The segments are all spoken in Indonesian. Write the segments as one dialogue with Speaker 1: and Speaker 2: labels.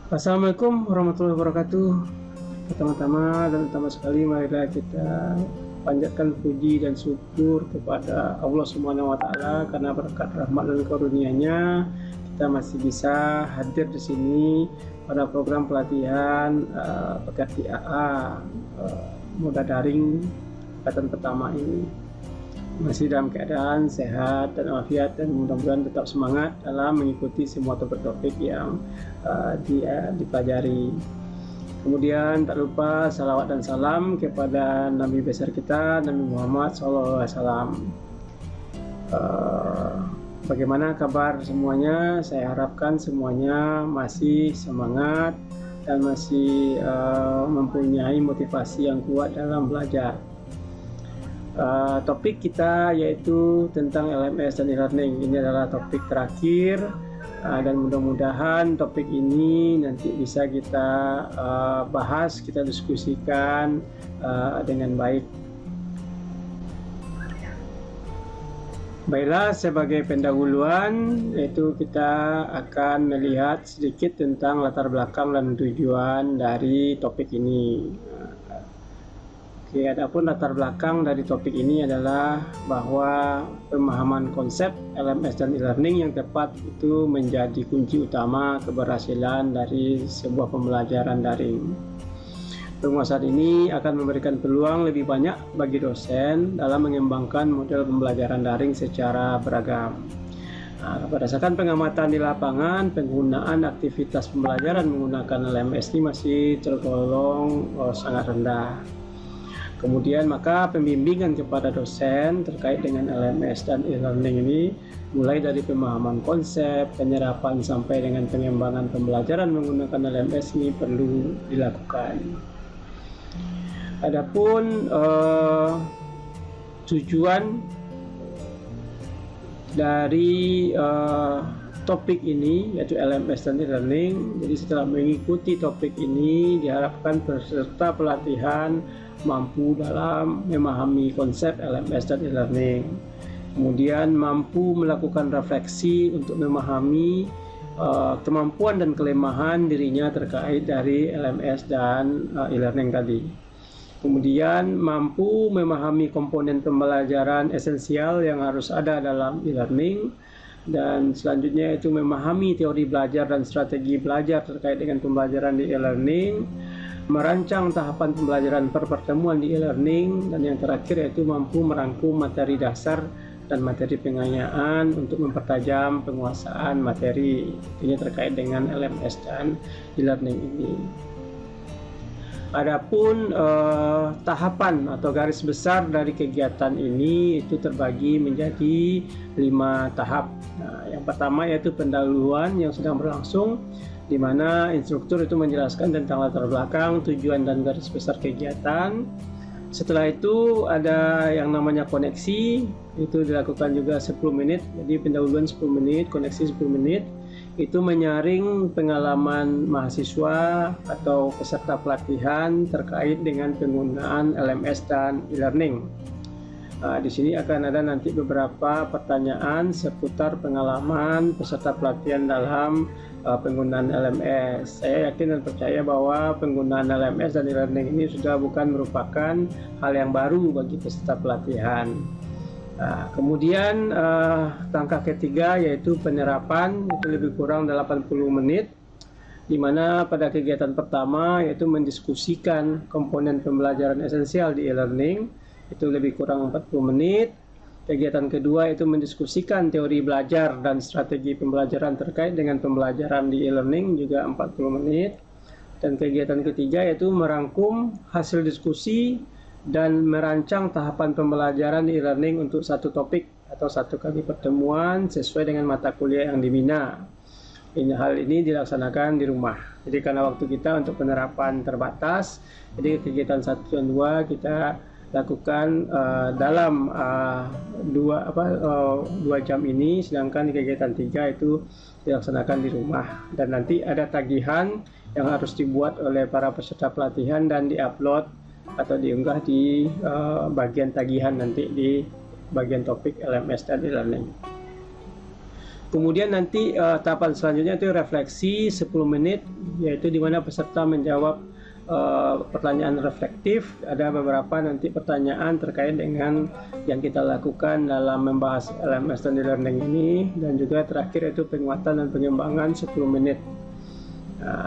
Speaker 1: Assalamualaikum warahmatullahi wabarakatuh. Pertama-tama dan utama sekali marilah kita panjatkan puji dan syukur kepada Allah Subhanahu wa taala karena berkat rahmat dan karunia-Nya kita masih bisa hadir di sini pada program pelatihan PKT AA moda daring angkatan pertama ini. Masih dalam keadaan sehat dan walafiat, dan mudah-mudahan tetap semangat dalam mengikuti semua topik-topik yang dipelajari. Kemudian tak lupa salawat dan salam kepada Nabi besar kita, Nabi Muhammad SAW. Bagaimana kabar semuanya? Saya harapkan semuanya masih semangat dan masih mempunyai motivasi yang kuat dalam belajar. Topik kita yaitu tentang LMS dan e-learning. Ini adalah topik terakhir dan mudah-mudahan topik ini nanti bisa kita bahas, kita diskusikan dengan baik. Baiklah, sebagai pendahuluan yaitu kita akan melihat sedikit tentang latar belakang dan tujuan dari topik ini. Oke, adapun latar belakang dari topik ini adalah bahwa pemahaman konsep LMS dan e-learning yang tepat itu menjadi kunci utama keberhasilan dari sebuah pembelajaran daring. Penguasaan ini akan memberikan peluang lebih banyak bagi dosen dalam mengembangkan model pembelajaran daring secara beragam. Berdasarkan pengamatan di lapangan, penggunaan aktivitas pembelajaran menggunakan LMS ini masih tergolong sangat rendah. Kemudian maka pembimbingan kepada dosen terkait dengan LMS dan e-learning ini mulai dari pemahaman konsep, penyerapan sampai dengan pengembangan pembelajaran menggunakan LMS ini perlu dilakukan. Adapun tujuan dari topik ini yaitu LMS dan e-learning. Jadi setelah mengikuti topik ini diharapkan peserta pelatihan mampu dalam memahami konsep LMS dan e-learning, kemudian mampu melakukan refleksi untuk memahami kemampuan dan kelemahan dirinya terkait dari LMS dan e-learning tadi. Kemudian mampu memahami komponen pembelajaran esensial yang harus ada dalam e-learning, dan selanjutnya itu memahami teori belajar dan strategi belajar terkait dengan pembelajaran di e-learning, merancang tahapan pembelajaran per pertemuan di e-learning, dan yang terakhir yaitu mampu merangkum materi dasar dan materi pengayaan untuk mempertajam penguasaan materi ini terkait dengan LMS dan e-learning ini. Adapun tahapan atau garis besar dari kegiatan ini itu terbagi menjadi 5 tahap. Yang pertama yaitu pendahuluan yang sedang berlangsung, di mana instruktur itu menjelaskan tentang latar belakang, tujuan dan garis besar kegiatan. Setelah itu ada yang namanya koneksi, itu dilakukan juga 10 menit. Jadi pendahuluan 10 menit, koneksi 10 menit. Itu menyaring pengalaman mahasiswa atau peserta pelatihan terkait dengan penggunaan LMS dan e-learning. Di sini akan ada nanti beberapa pertanyaan seputar pengalaman peserta pelatihan dalam penggunaan LMS. Saya yakin dan percaya bahwa penggunaan LMS dan e-learning ini sudah bukan merupakan hal yang baru bagi peserta pelatihan. Kemudian langkah ketiga yaitu penerapan, itu lebih kurang 80 menit, di mana pada kegiatan pertama yaitu mendiskusikan komponen pembelajaran esensial di e-learning, itu lebih kurang 40 menit. Kegiatan kedua itu mendiskusikan teori belajar dan strategi pembelajaran terkait dengan pembelajaran di e-learning, juga 40 menit. Dan kegiatan ketiga yaitu merangkum hasil diskusi dan merancang tahapan pembelajaran di e-learning untuk satu topik atau satu kali pertemuan sesuai dengan mata kuliah yang dibina. Hal ini dilaksanakan di rumah. Jadi karena waktu kita untuk penerapan terbatas, jadi kegiatan 1 dan 2 kita lakukan dalam 2 jam ini, sedangkan kegiatan 3 itu dilaksanakan di rumah. Dan nanti ada tagihan yang harus dibuat oleh para peserta pelatihan dan diupload atau diunggah di bagian tagihan nanti di bagian topik LMS dan e-learning. Kemudian nanti tahapan selanjutnya itu refleksi 10 menit, yaitu di mana peserta menjawab pertanyaan reflektif. Ada beberapa nanti pertanyaan terkait dengan yang kita lakukan dalam membahas LMS dan e-learning ini, dan juga terakhir itu penguatan dan pengembangan 10 menit.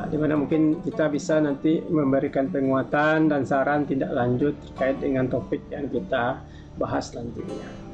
Speaker 1: Di mana mungkin kita bisa nanti memberikan penguatan dan saran tindak lanjut terkait dengan topik yang kita bahas nantinya.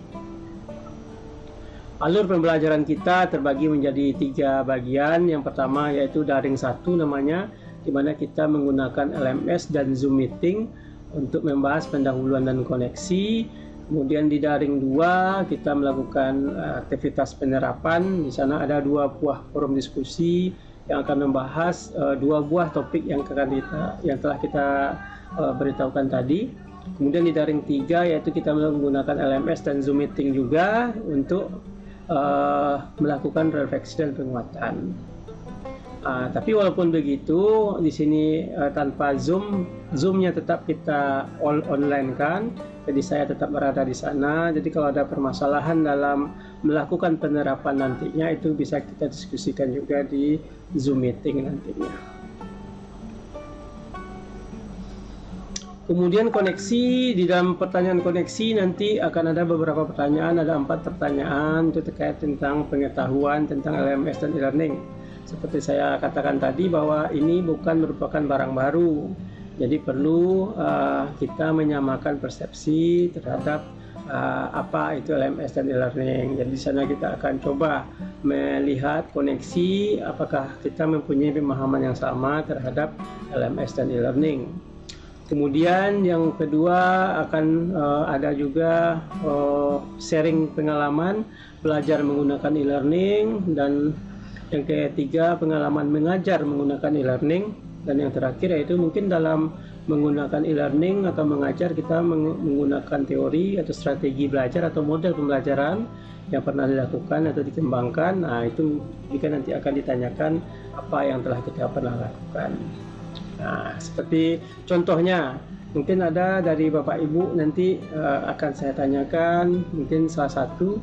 Speaker 1: Alur pembelajaran kita terbagi menjadi 3 bagian. Yang pertama yaitu daring 1 namanya, di mana kita menggunakan LMS dan Zoom Meeting untuk membahas pendahuluan dan koneksi. Kemudian di daring 2 kita melakukan aktivitas penerapan. Di sana ada 2 buah forum diskusi yang akan membahas 2 buah topik yang telah kita beritahukan tadi. Kemudian di daring 3 yaitu kita menggunakan LMS dan Zoom Meeting juga untuk melakukan refleksi dan penguatan. Tapi walaupun begitu, di sini tanpa Zoom-nya tetap kita online kan. Jadi saya tetap berada di sana. Jadi kalau ada permasalahan dalam melakukan penerapan nantinya, itu bisa kita diskusikan juga di Zoom Meeting nantinya. Kemudian koneksi, di dalam pertanyaan koneksi nanti akan ada beberapa pertanyaan, ada 4 pertanyaan itu terkait tentang pengetahuan tentang LMS dan e-learning. Seperti saya katakan tadi bahwa ini bukan merupakan barang baru, jadi perlu kita menyamakan persepsi terhadap apa itu LMS dan e-learning. Jadi di sana kita akan coba melihat koneksi, apakah kita mempunyai pemahaman yang sama terhadap LMS dan e-learning. Kemudian yang kedua akan ada juga sharing pengalaman belajar menggunakan e-learning, dan yang ketiga pengalaman mengajar menggunakan e-learning, dan yang terakhir yaitu mungkin dalam menggunakan e-learning atau mengajar kita menggunakan teori atau strategi belajar atau model pembelajaran yang pernah dilakukan atau dikembangkan. Nah, itu jika nanti akan ditanyakan apa yang telah kita pernah lakukan. Nah, seperti contohnya, mungkin ada dari Bapak Ibu nanti akan saya tanyakan, mungkin salah satu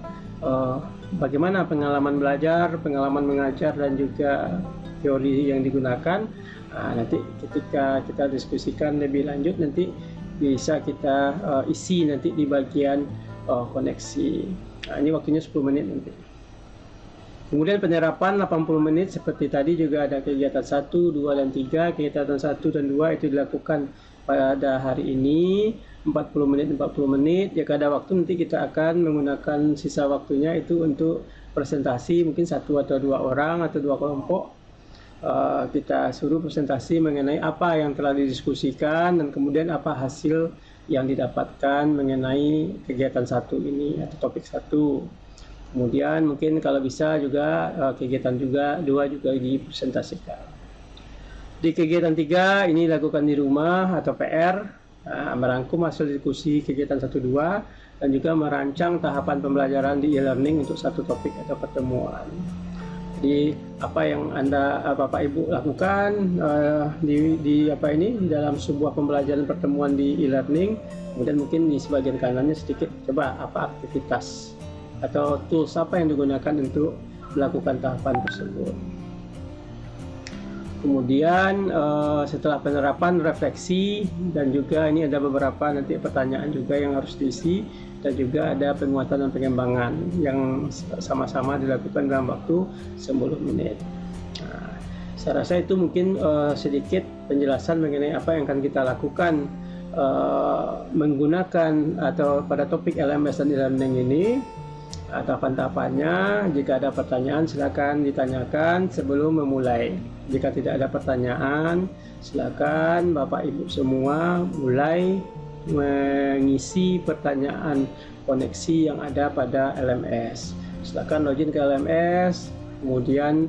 Speaker 1: bagaimana pengalaman belajar, pengalaman mengajar, dan juga teori yang digunakan. Nah, nanti ketika kita diskusikan lebih lanjut, nanti bisa kita isi nanti di bagian koneksi. Nah, ini waktunya 10 menit nanti. Kemudian penerapan 80 menit seperti tadi, juga ada kegiatan 1, 2, dan 3. Kegiatan 1 dan 2 itu dilakukan pada hari ini 40 menit. Jika ada waktu nanti kita akan menggunakan sisa waktunya itu untuk presentasi, mungkin 1 atau 2 orang atau 2 kelompok. Kita suruh presentasi mengenai apa yang telah didiskusikan dan kemudian apa hasil yang didapatkan mengenai kegiatan 1 ini atau topik 1. Kemudian mungkin kalau bisa juga kegiatan 2 juga dipresentasikan. Di kegiatan 3 ini lakukan di rumah atau PR, merangkum hasil diskusi kegiatan 1-2 dan juga merancang tahapan pembelajaran di e-learning untuk satu topik atau pertemuan. Jadi apa yang Bapak Ibu lakukan di dalam sebuah pembelajaran pertemuan di e-learning, kemudian mungkin di sebagian kanannya sedikit coba apa aktivitas atau tools apa yang digunakan untuk melakukan tahapan tersebut. Kemudian setelah penerapan, refleksi, dan juga ini ada beberapa nanti pertanyaan juga yang harus diisi, dan juga ada penguatan dan pengembangan yang sama-sama dilakukan dalam waktu 10 menit. Nah, saya rasa itu mungkin sedikit penjelasan mengenai apa yang akan kita lakukan menggunakan atau pada topik LMS dan e-learning ini. Tahapan-tahapannya, jika ada pertanyaan silakan ditanyakan sebelum memulai. Jika tidak ada pertanyaan, silakan Bapak Ibu semua mulai mengisi pertanyaan koneksi yang ada pada LMS. Silakan login ke LMS, kemudian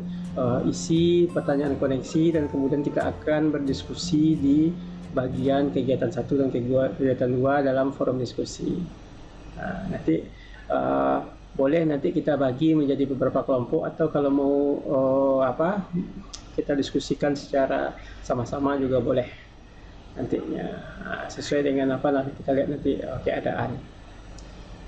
Speaker 1: isi pertanyaan koneksi, dan kemudian kita akan berdiskusi di bagian kegiatan 1 dan kegiatan 2 dalam forum diskusi. Nah, nanti boleh nanti kita bagi menjadi beberapa kelompok, atau kalau mau kita diskusikan secara sama-sama juga boleh nantinya, sesuai dengan apa nanti kita lihat nanti keadaan.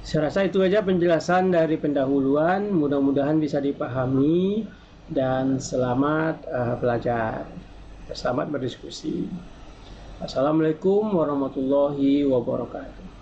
Speaker 1: Saya rasa itu aja penjelasan dari pendahuluan, mudah-mudahan bisa dipahami dan selamat belajar. Selamat berdiskusi. Assalamualaikum warahmatullahi wabarakatuh.